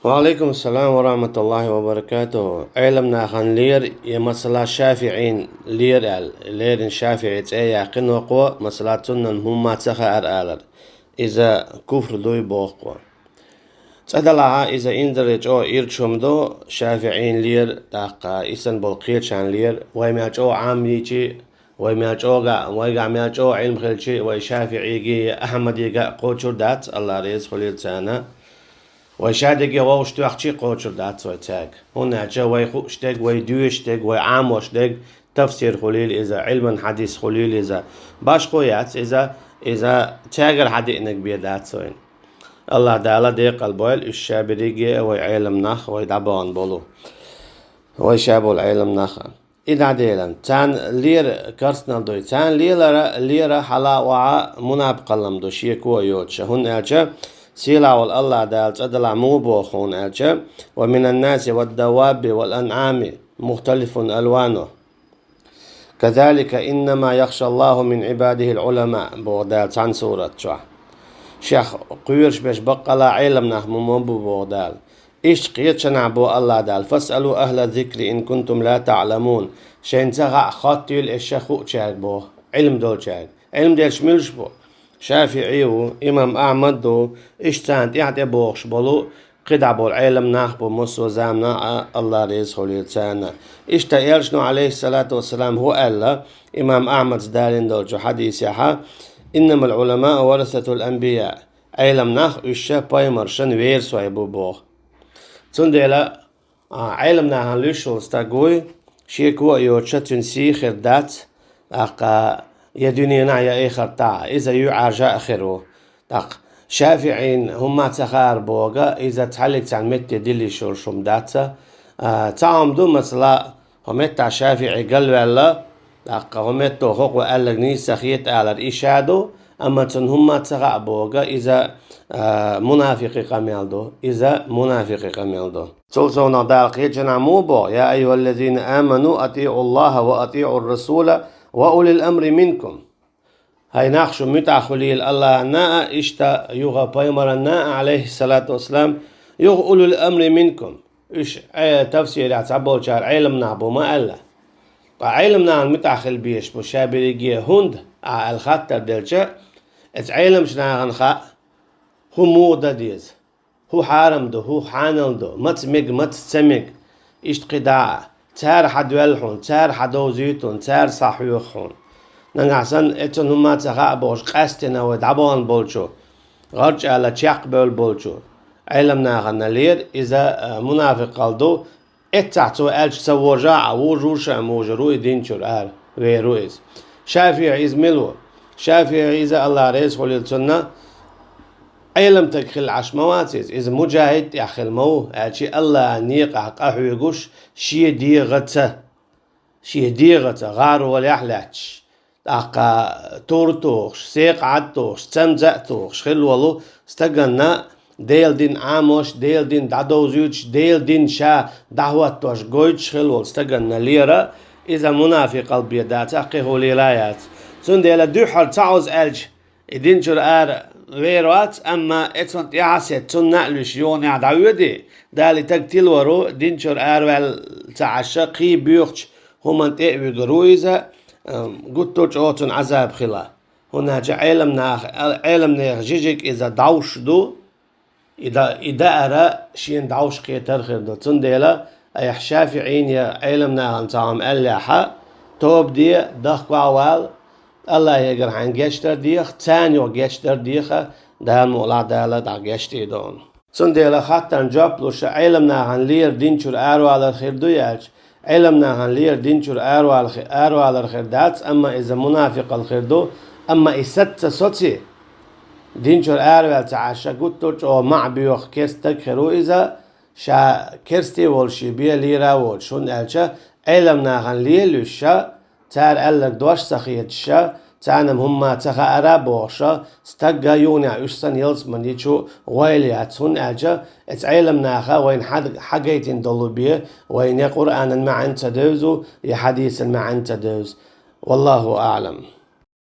وعليكم السلام ورحمة الله وبركاته. علمنا خان لير يمسلا شافعين لير شافعي تأي قن وقوة مسلا سنن هم تخا أرآلر إذا كفر دوي بوقوة تدلها إذا إندرج أو إيرشم دو شافعين لير تاقا إسن بولقير شان لير ويمياج أو عاميجي ويمياج أو علم خلشي وشافعي أحمد قوشر دات الله ريز خليل تانا وشادق ووش توخشي قوشر دات ويتاج هنا جا ويخوشتك ويدوشتك ويعاموشتك تفسير خليل إذا علما حديث خليل إذا باش خويات إذا تاجر حديثنك بيدات سوين الله تعالى دي قلبويل الشابريجي ويعلم نخ ويدعبون بولو ويشابو العلم نخ إذا ديلن تان لير كرسنا دوي تان لير حلا وعا مناب قلم دو شيكو يوتش هن أجا سيلا والله دال تدلع موبو خون أجا ومن الناس والدواب والأنعام مختلف ألوانه كذلك إنما يخشى الله من عباده العلماء بغداد تان سورة شوح شيخ قيرش بيش بقلا علم نحمو مبو بغداد إيش قيتشنا بو الله دال فاسألوا أهل الذكر إن كنتم لا تعلمون شين تغع خاطيل الشيخو تشاك بو علم دول تشاك علم ديل شميلش بو شافعي إمام أحمد دو إيش تانت يعطي بوغش بولو قدع بو العلم نحبو مصو زامنا الله ريز خليل تانا إيش تايلشنو عليه الصلاة والسلام هو ألا إمام أحمد دالين دول جو حديث يحا إنما العلماء ورثة الأنبياء علم نح إيش بايمر شن وير سوي بو بوغ تندلا علم نحن لشول ستاقوي شيكو يوتشا تنسي خردات أقا يدني نعيا إخر تا إذا يعرجا آخره تق شافعين هم تخار بوغا إذا تحلق عن مت دلي شورشم داتا تعم دو مثلا هم تاع شافعي قال ولا تق هم تو خوق وقال نيس خيت على الإشادو أما تن هم تخار بوغا إذا منافق قميلدو إذا منافق قميلدو تلصونا داقي جنعمو بو يا أيها الذين آمنوا أطيعوا الله وأطيعوا الرسول وأولي الأمر منكم هاي ناخشو متع خليل الله نا إشتا يوغا بايمر نا عليه الصلاة والسلام يوغ أولي الأمر منكم إيش تفسير يعتبول شار علم نعبو ما ألا علم نعن متع خلبيش بو شابريجي هند الخطر دلجا علم شناغن خا هو موضة ديز هو حارم دو هو حانل دو مت سمق إشت قداع تار حدوالحون تار حدوزيتون تار صحيوخون نعسن اتن هما تخا بوش قاستنا ودعبان بولشو غرج على تشاق بولشو علم ناغن لير إذا منافق قلدو اتعتو ألش سوجاع وجوشا موجرو دينشور ويرويز شافعي إزميلو شافعي إذا الله ريز خليل سنة علم تكخل عشمواتيز إذا مجاهد يخل مو أشي الله نيقع قحو يقوش شي ديغة غار وليحلاتش أقا تورتوخش سيق عدتوخش تمزأتوخش خلولو استقلنا ديل دين عاموش ديل دين دعدوزيوش ديل دين شا دعواتوش قويتش خلول استقلنا ليرة إذا منافق البيدات أقيه ليلايات سن ديلا دوحر تعوز ألج إدين شر ويروات أما اتفنت يعسيت سن نقلش يون يعدعودي دالي تقتيل ورو دين شر والتعشى قي بيوخش هم أنت بيجرويزا قلتوش أوتن عذاب خلا هنا جا علم ناخ جيجك إذا دعوش دو إذا أرى شين دعوش قيتر خير دو تنديلا أي شافعين يا علم ناخ انتعام أليحا توب دي دخ وعوال الله يقر عن جشتر ديخ تانيو جشتر ديخا دال مولا دالا دا جشتي دون تنديلا خطن جابلوش علم ناخ لير دينشور أرو على الخير دو ياج علمنا هن لير دينشور أرو على الخير دات أما إذا منافق الخير دو أما إسات صوتي دينشور أرو على تعشى قلتوش أو مع بيوخ كيستك خيرو إذا شا كيستي والشي بيه ليرا والشون ألشا علمنا هن ليلوشا تار ألك دوش سخيت شا تانم هما تخا أرابوشا استقا يونع يشسن يلس من يشو غويليات هن أجا اتعلم ناخا وين حقيتين دلو بيه وين قرآن ما انت دوزو يحديث ما انت دوز والله أعلم.